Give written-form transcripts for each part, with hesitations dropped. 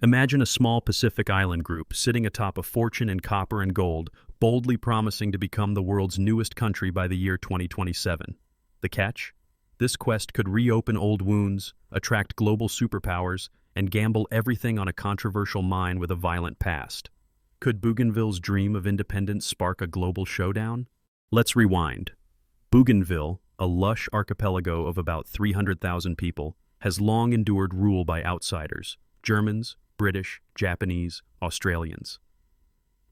Imagine a small Pacific island group sitting atop a fortune in copper and gold, boldly promising to become the world's newest country by the year 2027. The catch? This quest could reopen old wounds, attract global superpowers, and gamble everything on a controversial mine with a violent past. Could Bougainville's dream of independence spark a global showdown? Let's rewind. Bougainville, a lush archipelago of about 300,000 people, has long endured rule by outsiders: Germans, British, Japanese, Australians.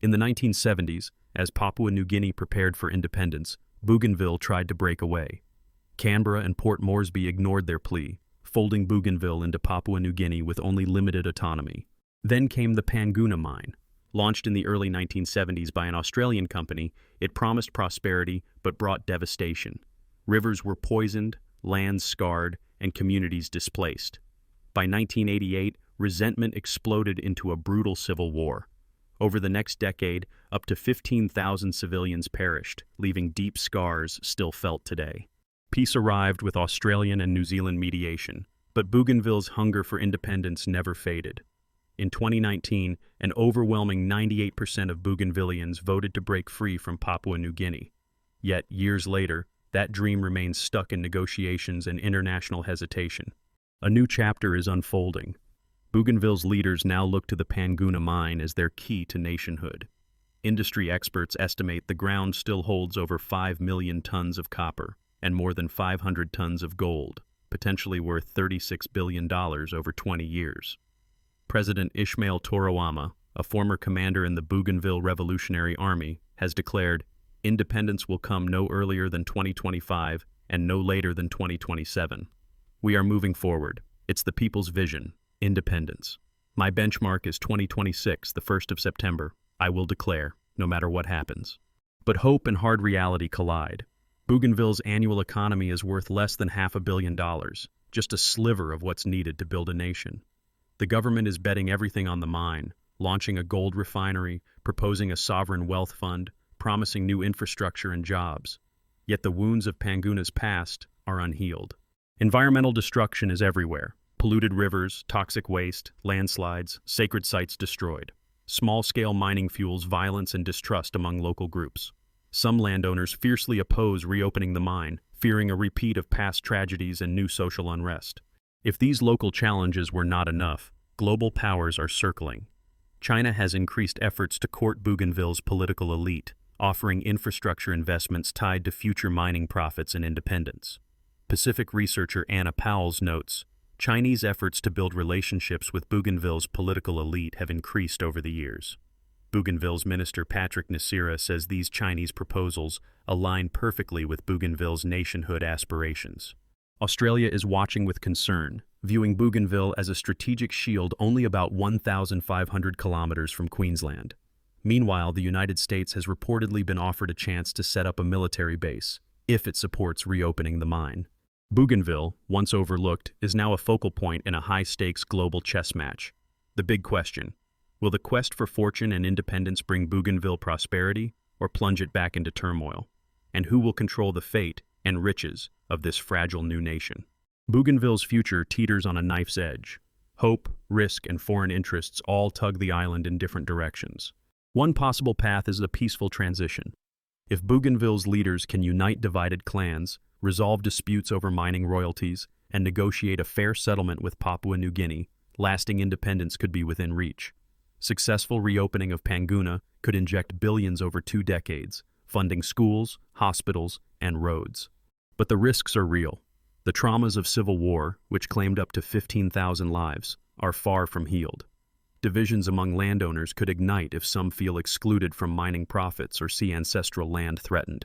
In the 1970s, as Papua New Guinea prepared for independence, Bougainville tried to break away. Canberra and Port Moresby ignored their plea, folding Bougainville into Papua New Guinea with only limited autonomy. Then came the Panguna mine. Launched in the early 1970s by an Australian company, it promised prosperity but brought devastation. Rivers were poisoned, lands scarred, and communities displaced. By 1988, resentment exploded into a brutal civil war. Over the next decade, up to 15,000 civilians perished, leaving deep scars still felt today. Peace arrived with Australian and New Zealand mediation, but Bougainville's hunger for independence never faded. In 2019, an overwhelming 98% of Bougainvillians voted to break free from Papua New Guinea. Yet, years later, that dream remains stuck in negotiations and international hesitation. A new chapter is unfolding. Bougainville's leaders now look to the Panguna mine as their key to nationhood. Industry experts estimate the ground still holds over 5 million tons of copper and more than 500 tons of gold, potentially worth $36 billion over 20 years. President Ismail Torowama, a former commander in the Bougainville Revolutionary Army, has declared, "Independence will come no earlier than 2025 and no later than 2027. We are moving forward. It's the people's vision. Independence. My benchmark is 2026, the 1st of September. I will declare, no matter what happens." But hope and hard reality collide. Bougainville's annual economy is worth less than $500 million, just a sliver of what's needed to build a nation. The government is betting everything on the mine, launching a gold refinery, proposing a sovereign wealth fund, promising new infrastructure and jobs. Yet the wounds of Panguna's past are unhealed. Environmental destruction is everywhere. Polluted rivers, toxic waste, landslides, sacred sites destroyed. Small-scale mining fuels violence and distrust among local groups. Some landowners fiercely oppose reopening the mine, fearing a repeat of past tragedies and new social unrest. If these local challenges were not enough, global powers are circling. China has increased efforts to court Bougainville's political elite, offering infrastructure investments tied to future mining profits and independence. Pacific researcher Anna Powles notes, Chinese efforts to build relationships with Bougainville's political elite have increased over the years. Bougainville's minister Patrick Nasira says these Chinese proposals align perfectly with Bougainville's nationhood aspirations. Australia is watching with concern, viewing Bougainville as a strategic shield only about 1,500 kilometers from Queensland. Meanwhile, the United States has reportedly been offered a chance to set up a military base, if it supports reopening the mine. Bougainville, once overlooked, is now a focal point in a high-stakes global chess match. The big question: will the quest for fortune and independence bring Bougainville prosperity, or plunge it back into turmoil? And who will control the fate and riches of this fragile new nation? Bougainville's future teeters on a knife's edge. Hope, risk, and foreign interests all tug the island in different directions. One possible path is a peaceful transition. If Bougainville's leaders can unite divided clans, resolve disputes over mining royalties, and negotiate a fair settlement with Papua New Guinea, lasting independence could be within reach. Successful reopening of Panguna could inject billions over 2 decades, funding schools, hospitals, and roads. But the risks are real. The traumas of civil war, which claimed up to 15,000 lives, are far from healed. Divisions among landowners could ignite if some feel excluded from mining profits or see ancestral land threatened.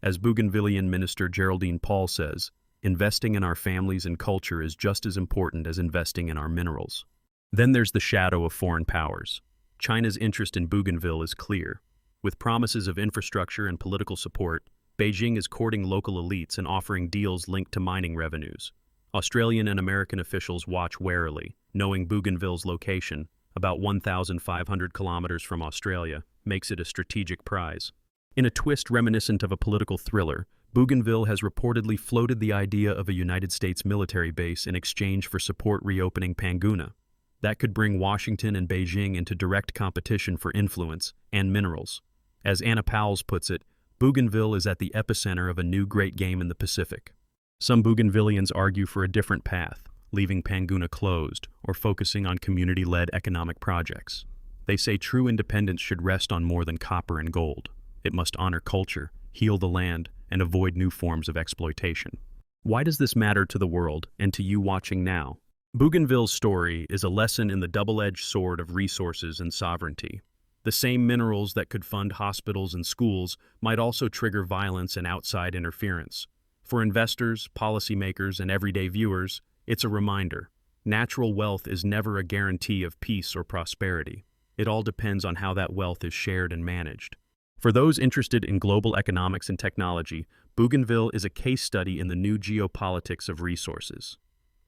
As Bougainvillian Minister Geraldine Paul says, investing in our families and culture is just as important as investing in our minerals. Then there's the shadow of foreign powers. China's interest in Bougainville is clear. With promises of infrastructure and political support, Beijing is courting local elites and offering deals linked to mining revenues. Australian and American officials watch warily, knowing Bougainville's location, about 1,500 kilometers from Australia, makes it a strategic prize. In a twist reminiscent of a political thriller, Bougainville has reportedly floated the idea of a United States military base in exchange for support reopening Panguna. That could bring Washington and Beijing into direct competition for influence and minerals. As Anna Powles puts it, Bougainville is at the epicenter of a new great game in the Pacific. Some Bougainvillians argue for a different path, leaving Panguna closed or focusing on community-led economic projects. They say true independence should rest on more than copper and gold. It must honor culture, heal the land, and avoid new forms of exploitation. Why does this matter to the world and to you watching now? Bougainville's story is a lesson in the double-edged sword of resources and sovereignty. The same minerals that could fund hospitals and schools might also trigger violence and outside interference. For investors, policymakers, and everyday viewers, it's a reminder. Natural wealth is never a guarantee of peace or prosperity. It all depends on how that wealth is shared and managed. For those interested in global economics and technology, Bougainville is a case study in the new geopolitics of resources.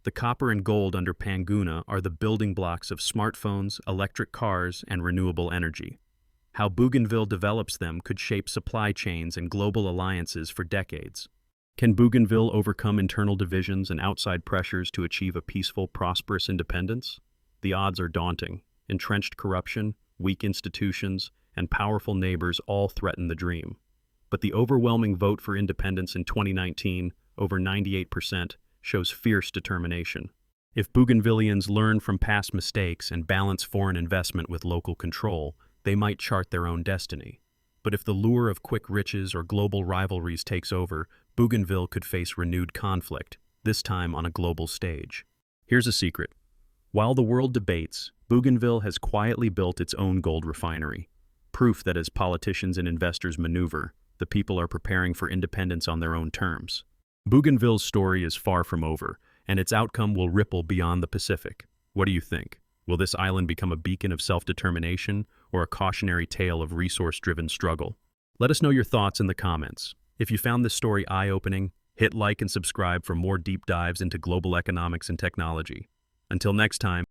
The copper and gold under Panguna are the building blocks of smartphones, electric cars, and renewable energy. How Bougainville develops them could shape supply chains and global alliances for decades. Can Bougainville overcome internal divisions and outside pressures to achieve a peaceful, prosperous independence? The odds are daunting. Entrenched corruption, weak institutions, and powerful neighbors all threaten the dream. But the overwhelming vote for independence in 2019, over 98%, shows fierce determination. If Bougainvillians learn from past mistakes and balance foreign investment with local control, they might chart their own destiny. But if the lure of quick riches or global rivalries takes over, Bougainville could face renewed conflict, this time on a global stage. Here's a secret. While the world debates, Bougainville has quietly built its own gold refinery. Proof that as politicians and investors maneuver, the people are preparing for independence on their own terms. Bougainville's story is far from over, and its outcome will ripple beyond the Pacific. What do you think? Will this island become a beacon of self-determination or a cautionary tale of resource-driven struggle? Let us know your thoughts in the comments. If you found this story eye-opening, hit like and subscribe for more deep dives into global economics and technology. Until next time.